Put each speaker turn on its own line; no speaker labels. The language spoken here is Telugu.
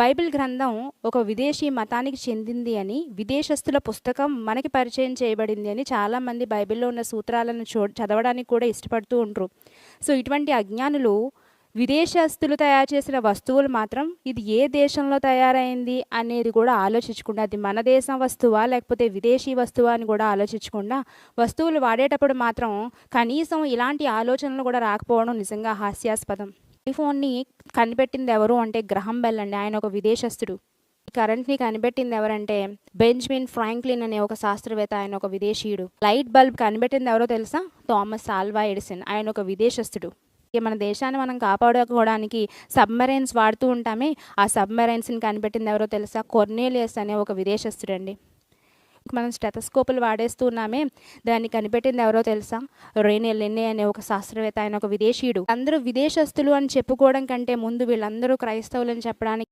బైబిల్ గ్రంథం ఒక విదేశీ మతానికి చెందింది అని, విదేశస్తుల పుస్తకం మనకి పరిచయం చేయబడింది అని చాలామంది బైబిల్‌లో ఉన్న సూత్రాలను చదవడానికి కూడా ఇష్టపడుతూ ఉంటరు. సో, ఇటువంటి అజ్ఞానులు విదేశస్తులు తయారు చేసిన వస్తువులు మాత్రం ఇది ఏ దేశంలో తయారైంది అనేది కూడా ఆలోచించకుండా, అది మన దేశం వస్తువా లేకపోతే విదేశీ వస్తువా అని కూడా ఆలోచించకుండా, వస్తువులు వాడేటప్పుడు మాత్రం కనీసం ఇలాంటి ఆలోచనలు కూడా రాకపోవడం నిజంగా హాస్యాస్పదం. టెలిఫోన్‌ని కనిపెట్టింది ఎవరు అంటే గ్రహం బెల్ అండి. ఆయన ఒక విదేశస్థుడు. కరెంట్‌ని కనిపెట్టింది ఎవరంటే బెంజమిన్ ఫ్రాంక్లిన్ అనే ఒక శాస్త్రవేత్త. ఆయన ఒక విదేశీయుడు. లైట్ బల్బ్ కనిపెట్టింది ఎవరో తెలుసా? Thomas Alva Edison. ఆయన ఒక విదేశస్థుడు. మన దేశాన్ని మనం కాపాడుకోవడానికి సబ్‌మెరైన్స్ వాడుతూ ఉంటామే, ఆ సబ్‌మెరైన్స్‌ని కనిపెట్టింది ఎవరో తెలుసా? కొర్నేలియస్ అనే ఒక విదేశస్థుడండి. మనం స్టెతస్కోపులు వాడేస్తున్నామే, దాన్ని కనిపెట్టింది ఎవరో తెలుసా? రెనే లెన్నే అనే ఒక శాస్త్రవేత్త. ఆయన ఒక విదేశీయుడు. అందరూ విదేశస్తులు అని చెప్పుకోవడం కంటే ముందు వీళ్ళందరూ క్రైస్తవులని చెప్పడానికి